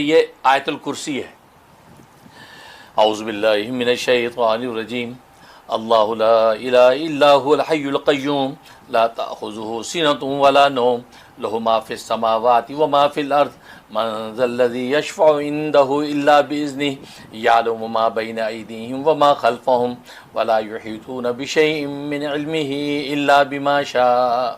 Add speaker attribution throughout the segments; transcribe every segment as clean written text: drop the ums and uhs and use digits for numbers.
Speaker 1: یہ آیت الکرسی ہے۔ اعوذ باللہ من الشیطان الرجیم، اللہ لا الہ الا هو الحی القیوم لا تأخذه سنة ولا نوم له ما في السماوات وما في الارض من ذا الذي يشفع عنده الا باذنه يعلم ما بين ايديهم وما خلفهم ولا يحيطون بشيء من علمه الا بما شاء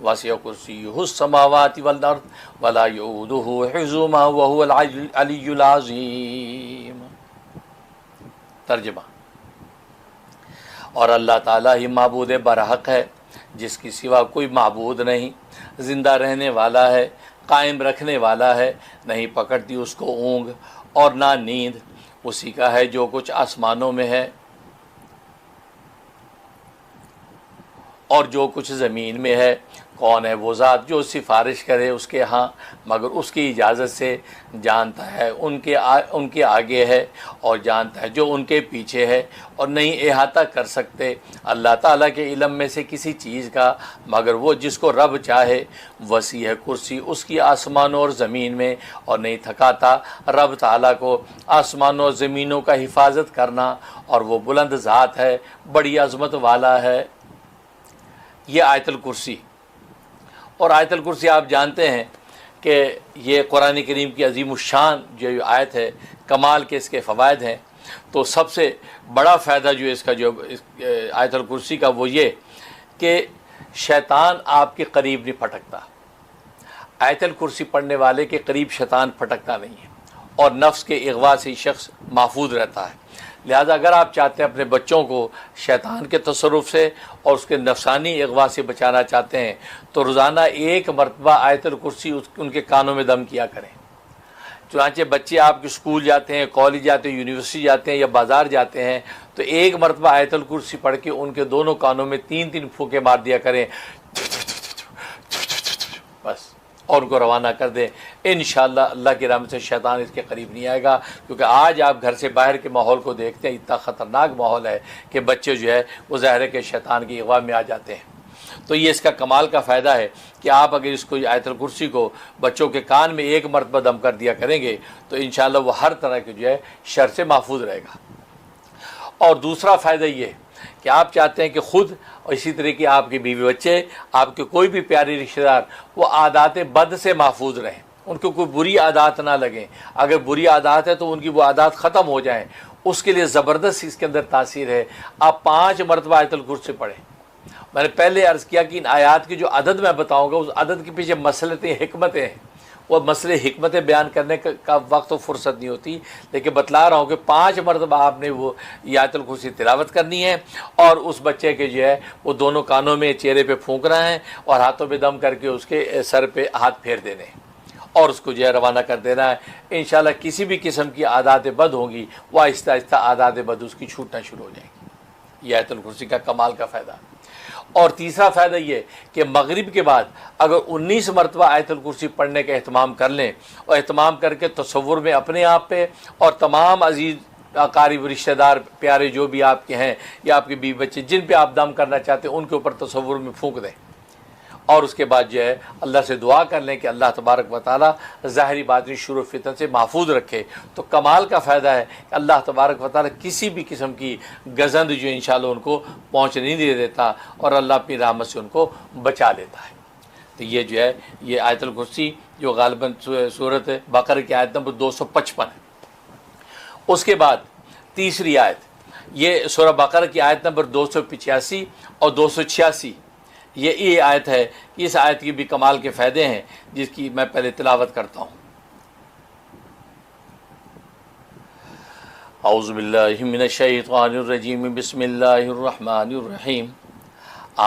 Speaker 1: وسع كرسيه السماوات والارض ولا يؤوده حفظهما وهو العلي العظيم۔ ترجمہ: اور اللہ تعالیٰ ہی معبود برحق ہے، جس کی سوا کوئی معبود نہیں، زندہ رہنے والا ہے، قائم رکھنے والا ہے، نہیں پکڑتی اس کو اونگ اور نہ نیند، اسی کا ہے جو کچھ آسمانوں میں ہے اور جو کچھ زمین میں ہے۔ کون ہے وہ ذات جو سفارش کرے اس کے ہاں مگر اس کی اجازت سے، جانتا ہے ان کے آگے ہے اور جانتا ہے جو ان کے پیچھے ہے، اور نہیں احاطہ کر سکتے اللہ تعالیٰ کے علم میں سے کسی چیز کا مگر وہ جس کو رب چاہے۔ وسیع ہے کرسی اس کی آسمانوں اور زمین میں، اور نہیں تھکاتا رب تعالیٰ کو آسمانوں اور زمینوں کا حفاظت کرنا، اور وہ بلند ذات ہے، بڑی عظمت والا ہے۔ یہ آیت الکرسی، اور آیت الکرسی آپ جانتے ہیں کہ یہ قرآن کریم کی عظیم الشان جو آیت ہے، کمال کے اس کے فوائد ہیں۔ تو سب سے بڑا فائدہ جو اس کا جو آیت الکرسی کا وہ یہ کہ شیطان آپ کے قریب نہیں پھٹکتا۔ آیت الکرسی پڑھنے والے کے قریب شیطان پھٹکتا نہیں ہے، اور نفس کے اغوا سے شخص محفوظ رہتا ہے۔ لہذا اگر آپ چاہتے ہیں اپنے بچوں کو شیطان کے تصرف سے اور اس کے نفسانی اغوا سے بچانا چاہتے ہیں تو روزانہ ایک مرتبہ آیت الکرسی ان کے کانوں میں دم کیا کریں۔ چنانچہ بچے آپ کے اسکول جاتے ہیں، کالج جاتے ہیں، یونیورسٹی جاتے ہیں یا بازار جاتے ہیں تو ایک مرتبہ آیت الکرسی پڑھ کے ان کے دونوں کانوں میں 3 پھونکے مار دیا کریں، بس، اور ان کو روانہ کر دیں۔ انشاءاللہ اللہ کی رحمت سے شیطان اس کے قریب نہیں آئے گا، کیونکہ آج آپ گھر سے باہر کے ماحول کو دیکھتے ہیں، اتنا خطرناک ماحول ہے کہ بچے جو ہے وہ ظاہر ہے کہ شیطان کی اغوا میں آ جاتے ہیں۔ تو یہ اس کا کمال کا فائدہ ہے کہ آپ اگر اس کو آیت الکرسی کو بچوں کے کان میں ایک مرتبہ دم کر دیا کریں گے تو انشاءاللہ وہ ہر طرح کے جو ہے شر سے محفوظ رہے گا۔ اور دوسرا فائدہ یہ ہے کہ آپ چاہتے ہیں کہ خود اور اسی طرح کی آپ کے بیوی بچے، آپ کے کوئی بھی پیارے رشتہ دار وہ عادات بد سے محفوظ رہیں، ان کو کوئی بری عادات نہ لگیں۔ اگر بری عادات ہے تو ان کی وہ عادات ختم ہو جائیں، اس کے لیے زبردست اس کے اندر تاثیر ہے۔ آپ 5 مرتبہ آیت الکرسی پڑھیں۔ میں نے پہلے عرض کیا کہ ان آیات کی جو عدد میں بتاؤں گا اس عدد کے پیچھے مسئلتیں حکمتیں ہیں، وہ مسئلے حکمتیں بیان کرنے کا وقت و فرصت نہیں ہوتی، لیکن بتلا رہا ہوں کہ 5 مرتبہ آپ نے وہ آیت الکرسی تلاوت کرنی ہے، اور اس بچے کے جو ہے وہ دونوں کانوں میں چہرے پہ پھونکنا ہے اور ہاتھوں پہ دم کر کے اس کے سر پہ ہاتھ پھیر دینے ہیں اور اس کو جو ہے روانہ کر دینا ہے۔ انشاءاللہ کسی بھی قسم کی عادات بد ہوں گی وہ آہستہ آہستہ عادات بد اس کی چھوٹنا شروع ہو جائیں گی۔ یہ آیت الکرسی کا کمال کا فائدہ۔ اور تیسرا فائدہ یہ کہ مغرب کے بعد اگر 19 مرتبہ آیت الکرسی پڑھنے کا اہتمام کر لیں، اور اہتمام کر کے تصور میں اپنے آپ پہ اور تمام عزیز اقارب رشتہ دار پیارے جو بھی آپ کے ہیں یا آپ کے بیوی بچے جن پہ آپ دم کرنا چاہتے ہیں ان کے اوپر تصور میں پھونک دیں، اور اس کے بعد جو ہے اللہ سے دعا کر لیں کہ اللہ تبارک و تعالیٰ ظاہری باطنی شر و فتن سے محفوظ رکھے۔ تو کمال کا فائدہ ہے کہ اللہ تبارک و تعالیٰ کسی بھی قسم کی گزند جو انشاءاللہ ان کو پہنچ نہیں دے دیتا، اور اللہ اپنی رحمت سے ان کو بچا لیتا ہے۔ تو یہ جو ہے یہ آیت الکرسی جو غالباً سورۃ بقرہ کی آیت نمبر 255 ہے۔ اس کے بعد تیسری آیت یہ سورہ بقرہ کی آیت نمبر 285 اور 286، یہ آیت ہے۔ اس آیت کی بھی کمال کے فائدے ہیں جس کی میں پہلے تلاوت کرتا ہوں۔ اعوذ باللہ من الشیطان الرجیم، بسم اللہ الرحمن الرحیم۔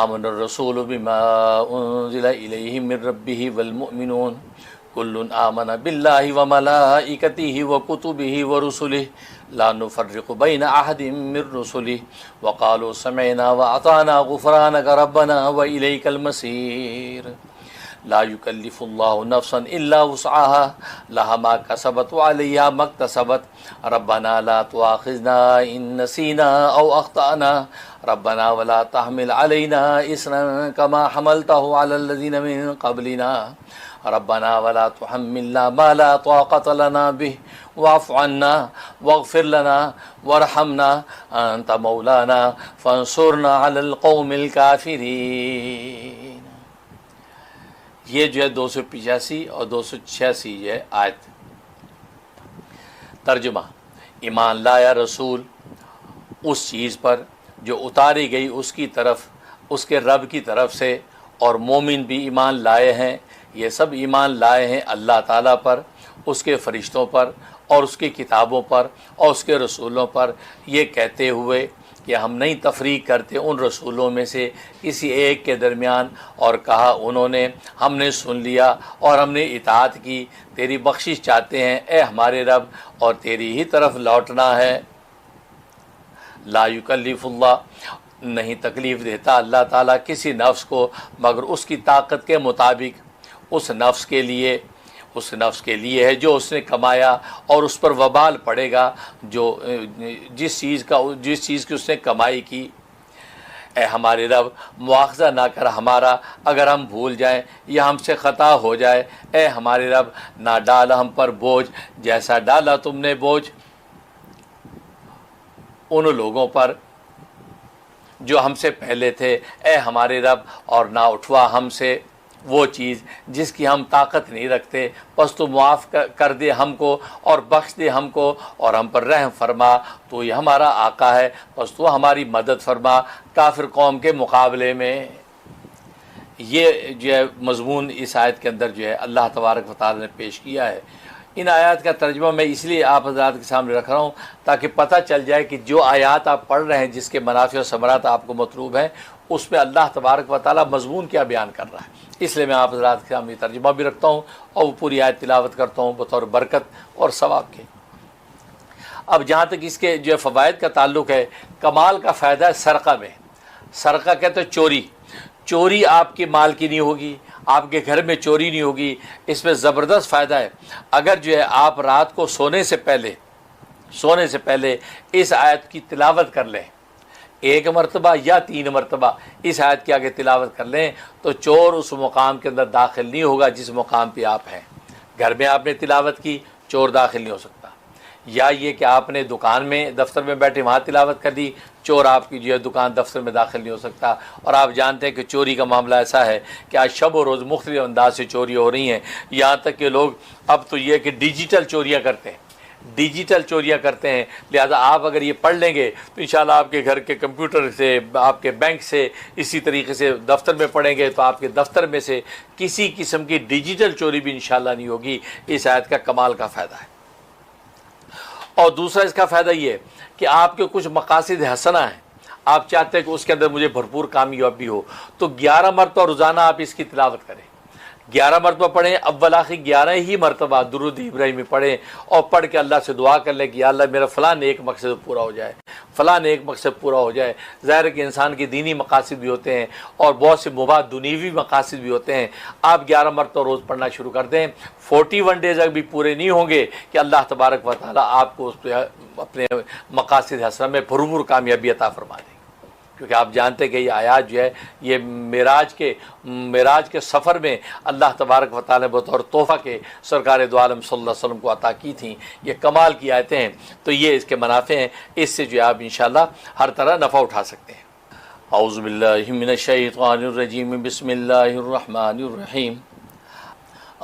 Speaker 1: آمن الرسول بما انزل الیہ من ربہ والمؤمنون کل آمن باللہ وملائکتہ وکتبہ ورسلہ لا نفرق بین احد من رسلہ وقالوا سمعنا واطعنا غفرانک ربنا والیک المصیر۔ لا یکلف اللہ نفسا الا وسعها لها ما کسبت وعلیہا ما اکتسبت ربنا لا تؤاخذنا ان نسینا او اخطأنا ربنا ولا تحمل علینا اصرا كما حملته على الذین من قبلنا ربنا ولا تحملنا ما لا طاقة لنا به واعف عنا واغفر لنا وارحمنا انت مولانا فانصرنا على القوم الكافرین۔ یہ جو ہے 285 اور 286 یہ آیت۔ ترجمہ: ایمان لایا رسول اس چیز پر جو اتاری گئی اس کی طرف، اس کے رب کی طرف سے، اور مومن بھی ایمان لائے ہیں، یہ سب ایمان لائے ہیں اللہ تعالیٰ پر، اس کے فرشتوں پر اور اس کی کتابوں پر اور اس کے رسولوں پر، یہ کہتے ہوئے کہ ہم نہیں تفریق کرتے ان رسولوں میں سے کسی ایک کے درمیان، اور کہا انہوں نے ہم نے سن لیا اور ہم نے اطاعت کی، تیری بخشش چاہتے ہیں اے ہمارے رب اور تیری ہی طرف لوٹنا ہے۔ لا یکلف اللہ، نہیں تکلیف دیتا اللہ تعالیٰ کسی نفس کو مگر اس کی طاقت کے مطابق، اس نفس کے لیے ہے جو اس نے کمایا، اور اس پر وبال پڑے گا جو جس چیز کی اس نے کمائی کی۔ اے ہمارے رب مواخذہ نہ کر ہمارا اگر ہم بھول جائیں یا ہم سے خطا ہو جائے، اے ہمارے رب نہ ڈال ہم پر بوجھ جیسا ڈالا تم نے بوجھ ان لوگوں پر جو ہم سے پہلے تھے، اے ہمارے رب اور نہ اٹھوا ہم سے وہ چیز جس کی ہم طاقت نہیں رکھتے، پس تو معاف کر دے ہم کو اور بخش دے ہم کو اور ہم پر رحم فرما، تو یہ ہمارا آقا ہے، پس تو ہماری مدد فرما کافر قوم کے مقابلے میں۔ یہ جو ہے مضمون اس آیت کے اندر جو ہے اللہ تبارک و تعالی نے پیش کیا ہے۔ ان آیات کا ترجمہ میں اس لیے آپ حضرات کے سامنے رکھ رہا ہوں تاکہ پتہ چل جائے کہ جو آیات آپ پڑھ رہے ہیں جس کے منافع و ثمرات آپ کو مطلوب ہیں، اس میں اللہ تبارک و تعالی مضمون کیا بیان کر رہا ہے۔ اس لیے میں آپ حضرات کے سامنے ترجمہ بھی رکھتا ہوں اور وہ پوری آیت تلاوت کرتا ہوں بطور برکت اور ثواب کے۔ اب جہاں تک اس کے جو فوائد کا تعلق ہے، کمال کا فائدہ ہے سرقہ میں۔ سرقہ کہتے ہیں چوری آپ کے مال کی نہیں ہوگی، آپ کے گھر میں چوری نہیں ہوگی۔ اس میں زبردست فائدہ ہے۔ اگر جو ہے آپ رات کو سونے سے پہلے اس آیت کی تلاوت کر لیں، 1 مرتبہ یا 3 مرتبہ اس آیت کی آگے تلاوت کر لیں، تو چور اس مقام کے اندر داخل نہیں ہوگا جس مقام پہ آپ ہیں۔ گھر میں آپ نے تلاوت کی، چور داخل نہیں ہو سکتا۔ یا یہ کہ آپ نے دکان میں دفتر میں بیٹھے وہاں تلاوت کر دی، چور آپ کی جو ہے دکان دفتر میں داخل نہیں ہو سکتا۔ اور آپ جانتے ہیں کہ چوری کا معاملہ ایسا ہے کہ آج شب و روز مختلف انداز سے چوری ہو رہی ہیں، یہاں تک کہ لوگ اب تو یہ کہ ڈیجیٹل چوریاں کرتے ہیں۔ لہذا آپ اگر یہ پڑھ لیں گے تو انشاءاللہ آپ کے گھر کے کمپیوٹر سے، آپ کے بینک سے، اسی طریقے سے دفتر میں پڑھیں گے تو آپ کے دفتر میں سے کسی قسم کی ڈیجیٹل چوری بھی انشاءاللہ نہیں ہوگی۔ اس آیت کا کمال کا فائدہ ہے۔ اور دوسرا اس کا فائدہ یہ ہے کہ آپ کے کچھ مقاصد حسنہ ہیں، آپ چاہتے ہیں کہ اس کے اندر مجھے بھرپور کامیابی ہو، تو 11 مرتبہ روزانہ آپ اس کی تلاوت کریں، 11 مرتبہ پڑھیں، اول آخر 11 ہی مرتبہ درود ابراہیمی پڑھیں، اور پڑھ کے اللہ سے دعا کر لیں کہ یا اللہ میرا فلاں ایک مقصد پورا ہو جائے، ظاہر ہے کہ انسان کے دینی مقاصد بھی ہوتے ہیں اور بہت سے مباح دنیوی مقاصد بھی ہوتے ہیں۔ آپ 11 مرتبہ روز پڑھنا شروع کر دیں، 41 ڈیز اگر بھی پورے نہیں ہوں گے کہ اللہ تبارک و تعالیٰ آپ کو اس پہ اپنے مقاصد حسنہ میں بھرپور کامیابی عطا فرما دیں، کیونکہ آپ جانتے ہیں کہ یہ آیات جو ہے یہ معراج کے سفر میں اللہ تبارک و تعالیٰ نے بطور تحفہ کے سرکار دو عالم صلی اللہ علیہ وسلم کو عطا کی تھیں۔ یہ کمال کی آیتیں ہیں، تو یہ اس کے منافع ہیں، اس سے جو ہے آپ انشاءاللہ ہر طرح نفع اٹھا سکتے ہیں۔ اعوذ باللہ من الشیطان الرجیم، بسم اللہ الرحمن الرحیم۔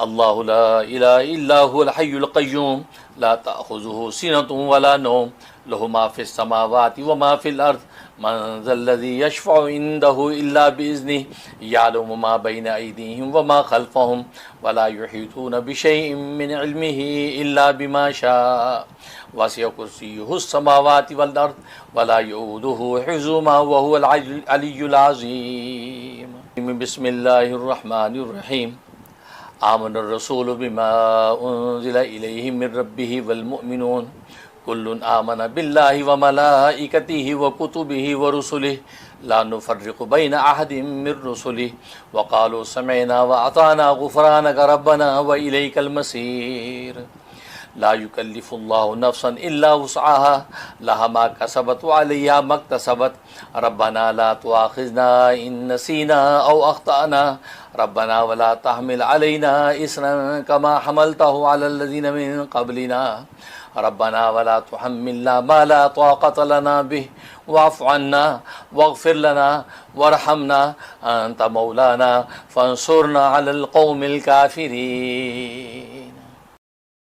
Speaker 1: اللہ لا الہ الا هو الحی القیوم لا تأخذہ سنۃ ولا نوم لہ ما فی السماوات وما فی الارض من ذا الذی یشفع عنده الا بإذنہ یعلم ما بین ایدیہم وما خلفہم ولا یحیطون بشیء من علمہ الا بما شاء وسع کرسیہ السماوات والارض ولا یؤودہ حفظہما وہو العلی العظیم۔ بسم اللہ الرحمن الرحیم۔ آمن الرسول بما انزل الیہ من ربہ والمؤمنون کل آمن باللہ وملائکتہ وکتبہ ورسلہ لا نفرق بین احد من رسلہ وقالوا سمعنا واطعنا غفرانک ربنا والیک المصیر۔ لا یکلف اللہ نفسا الا وسعها لها ما کسبت وعلیہا ما اکتسبت ربنا لا تؤاخذنا ان نسینا او اخطأنا ربنا ولا تحمل علينا إصرا كما حملته على الذين من قبلنا ربنا ولا تحملنا ما لا طاقة لنا به واعف عنا واغفر لنا وارحمنا أنت مولانا فانصرنا على القوم الكافرين.